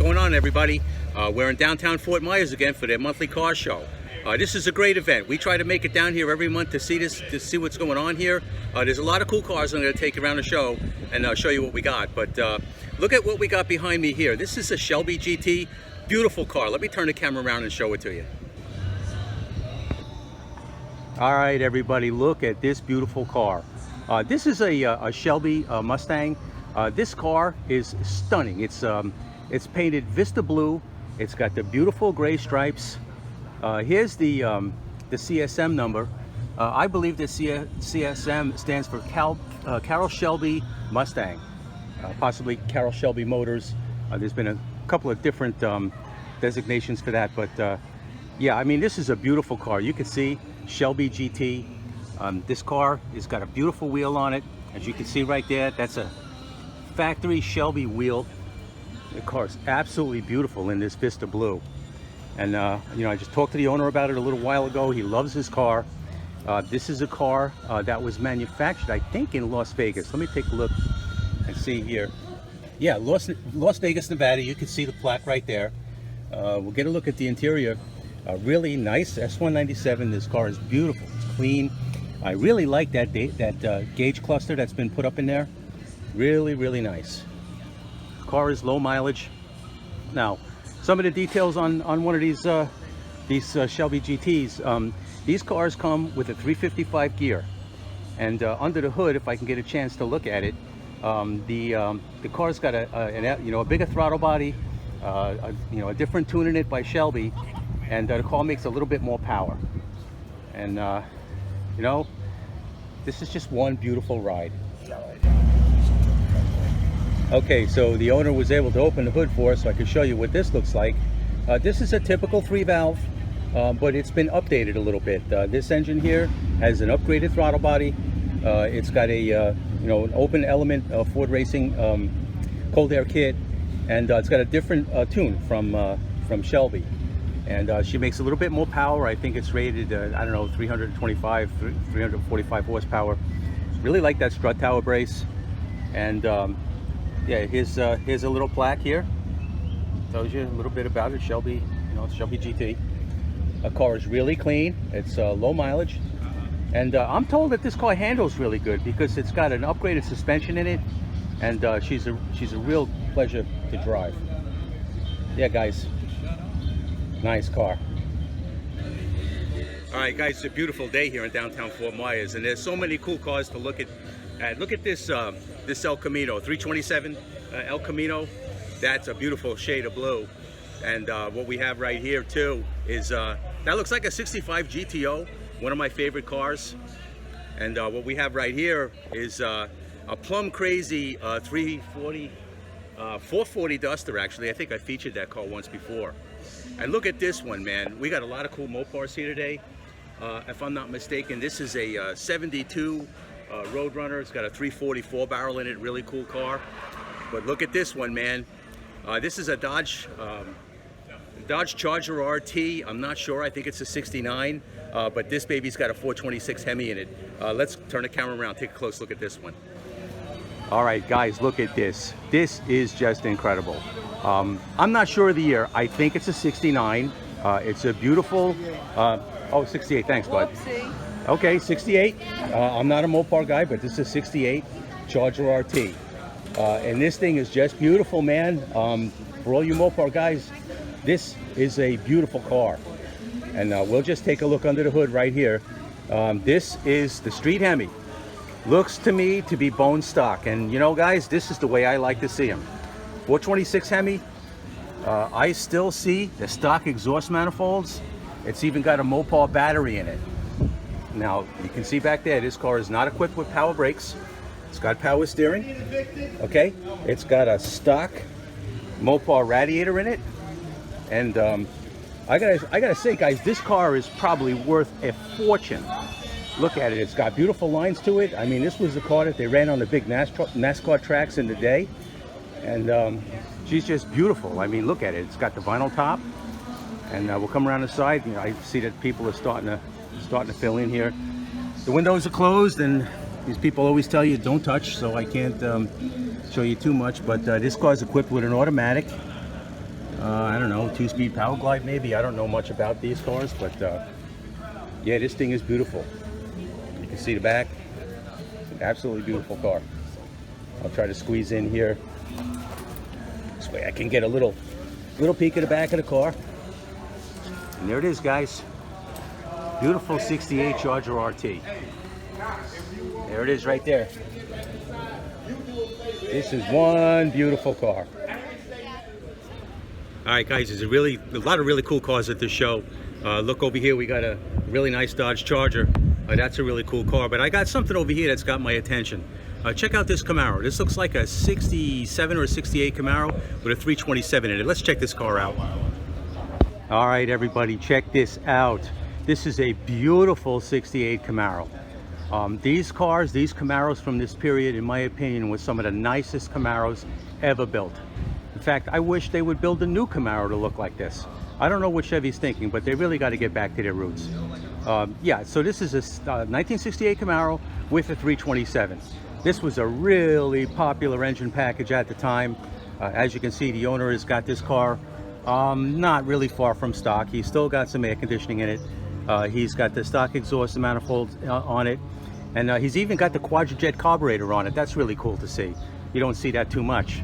going on, everybody? We're in downtown Fort Myers again for their monthly car show. This is a great event. We try to make it down here every month to see what's going on here. There's a lot of cool cars I'm going to take around the show and show you what we got. But look at what we got behind me here. This is a Shelby GT, beautiful car. Let me turn the camera around and show it to you. All right, everybody, look at this beautiful car. This is a Shelby Mustang. This car is stunning. It's painted Vista Blue. It's got the beautiful gray stripes. Here's the CSM number. I believe the CSM stands for Carroll Shelby Mustang, possibly Carroll Shelby Motors. There's been a couple of different designations for that, but yeah, I mean, this is a beautiful car. You can see Shelby GT. This car has got a beautiful wheel on it. As you can see right there, that's a factory Shelby wheel. The car is absolutely beautiful in this Vista Blue. And you know, I just talked to the owner about it a little while ago. He loves his car. This is a car that was manufactured, I think, in Las Vegas. Let me take a look and see here. Yeah, Las Vegas, Nevada. You can see the plaque right there. We'll get a look at the interior. Really nice S197. This car is beautiful. It's clean. I really like that gauge cluster that's been put up in there. Really, really nice. Car is low mileage. Now, some of the details on one of these Shelby GTs. These cars come with a 355 gear, and under the hood, if I can get a chance to look at it, the car's got a bigger throttle body, a different tune in it by Shelby, and the car makes a little bit more power. And you know, this is just one beautiful ride. Okay, so the owner was able to open the hood for us so I could show you what this looks like. This is a typical 3-valve, but it's been updated a little bit. This engine here has an upgraded throttle body. It's got a an open element Ford Racing cold air kit, and it's got a different tune from Shelby. And she makes a little bit more power. I think it's rated, I don't know, 345 horsepower. Really like that strut tower brace. And yeah, here's a little plaque here. Tells you a little bit about it. Shelby, Shelby GT. The car is really clean. It's low mileage, and I'm told that this car handles really good because it's got an upgraded suspension in it, and she's a real pleasure to drive. Yeah, guys, nice car. All right, guys, it's a beautiful day here in downtown Fort Myers, and there's so many cool cars to look at. Look at this this El Camino 327 El Camino. That's a beautiful shade of blue. And what we have right here too is that looks like a 65 GTO, one of my favorite cars. And what we have right here is a plum crazy 440 Duster. Actually, I think I featured that car once before. And look at this one, man. We got a lot of cool Mopars here today. If I'm not mistaken, this is a 72 Roadrunner. It's got a 344 barrel in it. Really cool car. But look at this one, man. This is a Dodge Charger RT. I'm not sure. I think it's a 69. But this baby's got a 426 Hemi in it. Let's turn the camera around. Take a close look at this one. All right, guys, look at this. This is just incredible. I'm not sure of the year. I think it's a 69. It's a beautiful. Oh, 68. Thanks, bud. Whoopsie. Okay, 68. I'm not a Mopar guy, but this is a 68 Charger RT. And this thing is just beautiful, man. For all you Mopar guys, this is a beautiful car. And we'll just take a look under the hood right here. This is the Street Hemi. Looks to me to be bone stock. And you know, guys, this is the way I like to see them. 426 Hemi. I still see the stock exhaust manifolds. It's even got a Mopar battery in it. Now, you can see back there, this car is not equipped with power brakes. It's got power steering, okay? It's got a stock Mopar radiator in it. And I gotta say, guys, this car is probably worth a fortune. Look at it, it's got beautiful lines to it. I mean, this was the car that they ran on the big NASCAR tracks in the day. And she's just beautiful. I mean, look at it, it's got the vinyl top. And we'll come around the side. You know, I see that people are starting to fill in here. The windows are closed, and these people always tell you don't touch, so I can't show you too much. But this car is equipped with an automatic. I don't know, 2-speed power glide maybe. I don't know much about these cars, but yeah, this thing is beautiful. You can see the back. It's an absolutely beautiful car. I'll try to squeeze in here. This way I can get a little peek at the back of the car. And there it is, guys. Beautiful 68 Charger RT. There it is right there. This is one beautiful car. All right, guys, there's a lot of really cool cars at this show. Look over here, we got a really nice Dodge Charger. That's a really cool car, but I got something over here that's got my attention. Check out this Camaro. This looks like a 67 or 68 Camaro with a 327 in it. Let's check this car out. All right, everybody, check this out. This is a beautiful 68 Camaro. These Camaros from this period, in my opinion, was some of the nicest Camaros ever built. In fact, I wish they would build a new Camaro to look like this. I don't know what Chevy's thinking, but they really got to get back to their roots. Yeah, so this is a 1968 Camaro with a 327. This was a really popular engine package at the time. As you can see, the owner has got this car not really far from stock. He's still got some air conditioning in it. He's got the stock exhaust manifold on it. And he's even got the quadrijet carburetor on it. That's really cool to see. You don't see that too much.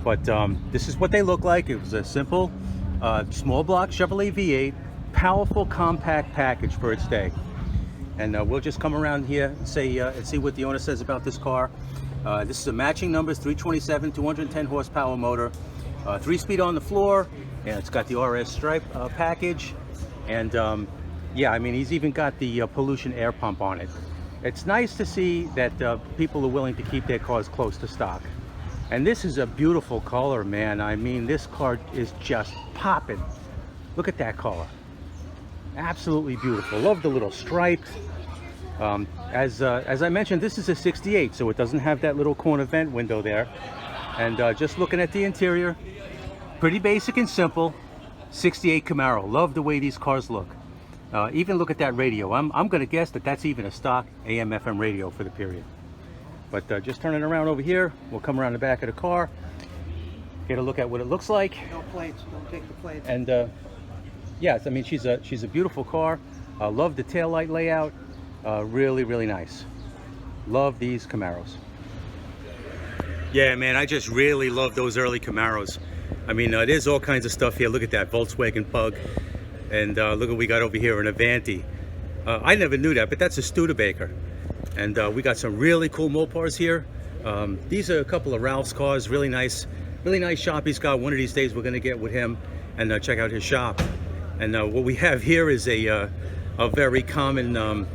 But this is what they look like. It was a simple, small block Chevrolet V8, powerful compact package for its day. And we'll just come around here and say and see what the owner says about this car. This is a matching numbers, 327, 210 horsepower motor, 3-speed on the floor, and it's got the RS stripe package. And yeah, I mean, he's even got the pollution air pump on it. It's nice to see that people are willing to keep their cars close to stock. And this is a beautiful color, man. I mean, this car is just popping. Look at that color. Absolutely beautiful. Love the little stripes. As I mentioned, this is a 68, so it doesn't have that little corner vent window there. And just looking at the interior, pretty basic and simple. 68 Camaro. Love the way these cars look. Even look at that radio. I'm going to guess that that's even a stock AM/FM radio for the period. But just turning around over here, we'll come around the back of the car, get a look at what it looks like. No plates, don't take the plates. And yes, I mean, she's a beautiful car. Love the taillight layout. Really, really nice. Love these Camaros. Yeah, man, I just really love those early Camaros. I mean, there's all kinds of stuff here. Look at that Volkswagen Pug. And look what we got over here, an Avanti. I never knew that, but that's a Studebaker. And we got some really cool Mopars here. These are a couple of Ralph's cars, really nice shop he's got. One of these days we're gonna get with him and check out his shop. And what we have here is a very common,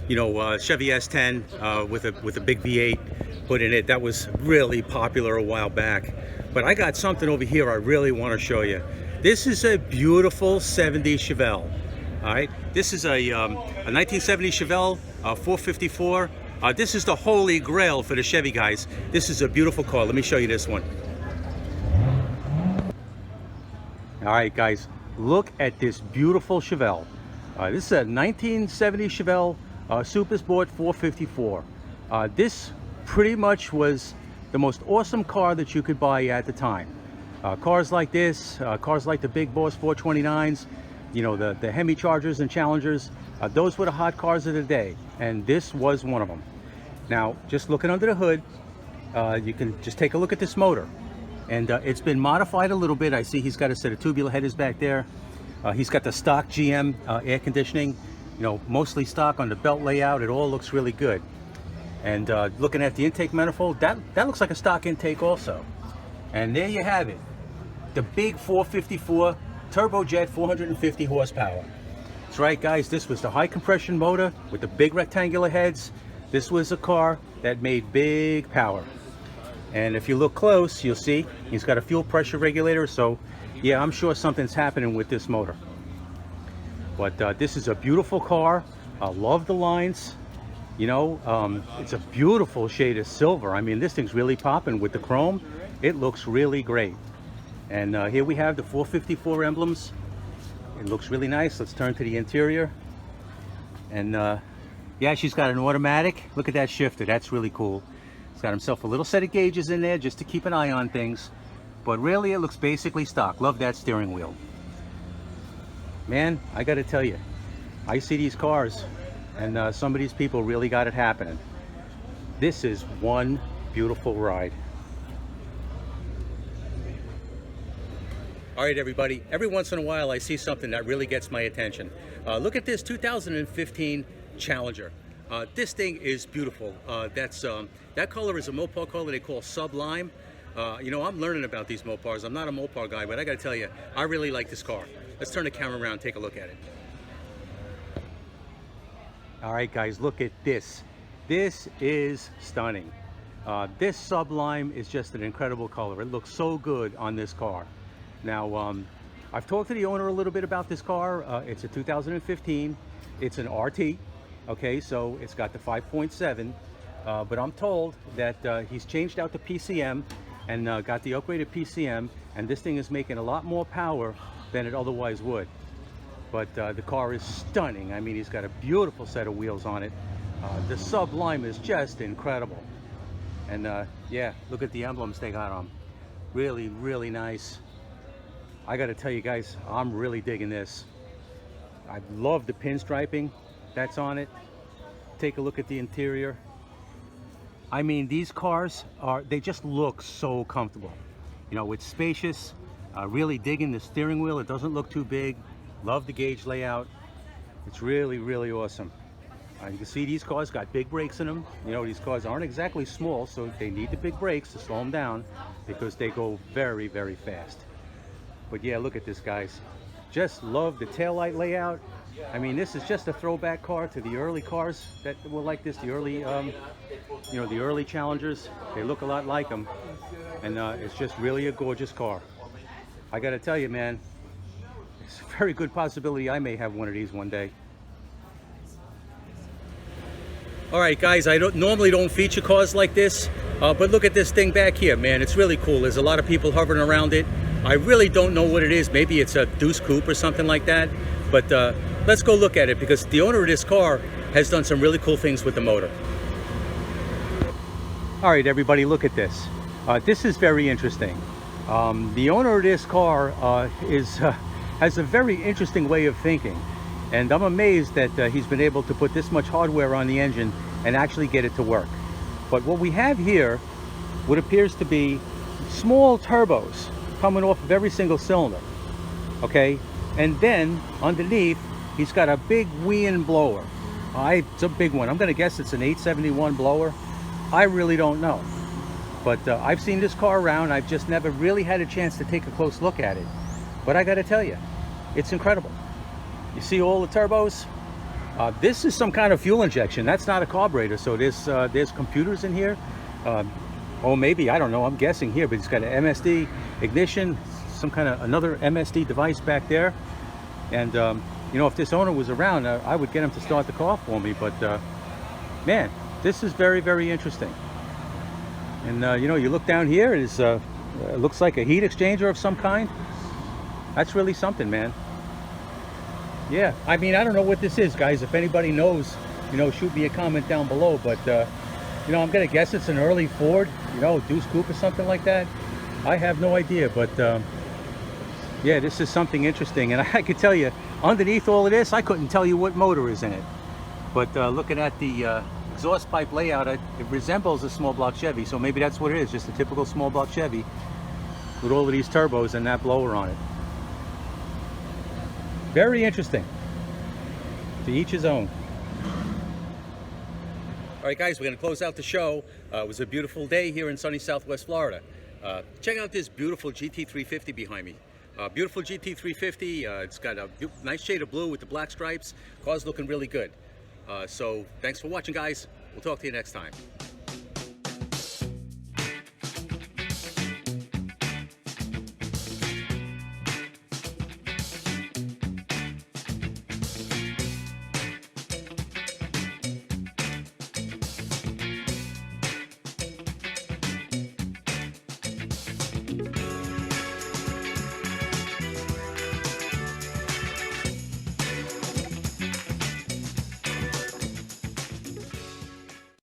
you know, Chevy S10 with a big V8 put in it. That was really popular a while back. But I got something over here I really want to show you. This is a beautiful 70s Chevelle. All right, this is a 1970 Chevelle 454. This is the holy grail for the Chevy guys. This is a beautiful car. Let me show you this one. All right, guys, look at this beautiful Chevelle. This is a 1970 Chevelle Super Sport 454. This pretty much was the most awesome car that you could buy at the time. Cars like this, cars like the Big Boss 429s, you know, the Hemi Chargers and Challengers, those were the hot cars of the day, and this was one of them. Now, just looking under the hood, you can just take a look at this motor, and it's been modified a little bit. I see he's got a set of tubular headers back there. He's got the stock GM air conditioning, you know, mostly stock on the belt layout. It all looks really good. And looking at the intake manifold, that looks like a stock intake also. And there you have it, the big 454 turbojet, 450 horsepower. That's right, guys, this was the high compression motor with the big rectangular heads. This was a car that made big power. And if you look close, you'll see he's got a fuel pressure regulator. So yeah, I'm sure something's happening with this motor. But this is a beautiful car. I love the lines. You know, it's a beautiful shade of silver. I mean, this thing's really popping with the chrome. It looks really great. And here we have the 454 emblems. It looks really nice. Let's turn to the interior. And yeah, she's got an automatic. Look at that shifter. That's really cool. He's got himself a little set of gauges in there just to keep an eye on things. but really it looks basically stock. Love that steering wheel. Man, I gotta tell you, I see these cars and some of these people really got it happening. This is one beautiful ride. All right, everybody, every once in a while I see something that really gets my attention. Look at this 2015 Challenger. This thing is beautiful. That color is a Mopar color they call Sublime. You know, I'm learning about these Mopars. I'm not a Mopar guy, but I gotta tell you, I really like this car. Let's turn the camera around and take a look at it. All right, guys, look at this. This is stunning. This Sublime is just an incredible color. It looks so good on this car. Now, I've talked to the owner a little bit about this car. It's a 2015. It's an RT. Okay, so it's got the 5.7, but I'm told that he's changed out the PCM and got the upgraded PCM, and this thing is making a lot more power than it otherwise would. But the car is stunning. I mean, he's got a beautiful set of wheels on it. The Sublime is just incredible. And yeah, look at the emblems they got on. Really, really nice. I got to tell you guys, I'm really digging this. I love the pinstriping that's on it. Take a look at the interior. I mean, these cars they just look so comfortable. You know, it's spacious. Really digging the steering wheel. It doesn't look too big. Love the gauge layout. It's really, really awesome. You can see these cars got big brakes in them. You know, these cars aren't exactly small, so they need the big brakes to slow them down because they go very, very fast. But yeah, look at this, guys. Just love the taillight layout. I mean, this is just a throwback car to the early cars that were like this, the early, you know, the early Challengers. They look a lot like them, and it's just really a gorgeous car. I got to tell you, man, it's a very good possibility I may have one of these one day. All right, guys, I normally don't feature cars like this, but look at this thing back here, man. It's really cool. There's a lot of people hovering around it. I really don't know what it is. Maybe it's a Deuce Coupe or something like that. But let's go look at it, because the owner of this car has done some really cool things with the motor. All right, everybody, look at this. This is very interesting. The owner of this car has a very interesting way of thinking. And I'm amazed that he's been able to put this much hardware on the engine and actually get it to work. But what we have here, what appears to be small turbos coming off of every single cylinder, okay? And then underneath, he's got a big Wien blower. It's a big one. I'm gonna guess it's an 871 blower. I really don't know. But I've seen this car around. I've just never really had a chance to take a close look at it. But I gotta tell you, it's incredible. You see all the turbos? This is some kind of fuel injection. That's not a carburetor, so there's computers in here. Oh, maybe, I don't know, I'm guessing here, but it's got an MSD ignition, some kind of another MSD device back there. And you know, if this owner was around, I would get him to start the car for me. But man, this is very, very interesting. And you know, you look down here, it looks like a heat exchanger of some kind. That's really something, man. Yeah, I mean, I don't know what this is, guys. If anybody knows, you know, shoot me a comment down below. But you know, I'm gonna guess it's an early Ford, you know, Deuce Coupe or something like that. I have no idea, but yeah, this is something interesting. And I could tell you, underneath all of this, I couldn't tell you what motor is in it. But looking at the exhaust pipe layout, it resembles a small block Chevy. So maybe that's what it is, just a typical small block Chevy with all of these turbos and that blower on it. Very interesting. To each his own. All right, guys, we're going to close out the show. It was a beautiful day here in sunny Southwest Florida. Check out this beautiful GT350 behind me. Beautiful GT350. It's got a nice shade of blue with the black stripes. Car's looking really good. So thanks for watching, guys. We'll talk to you next time.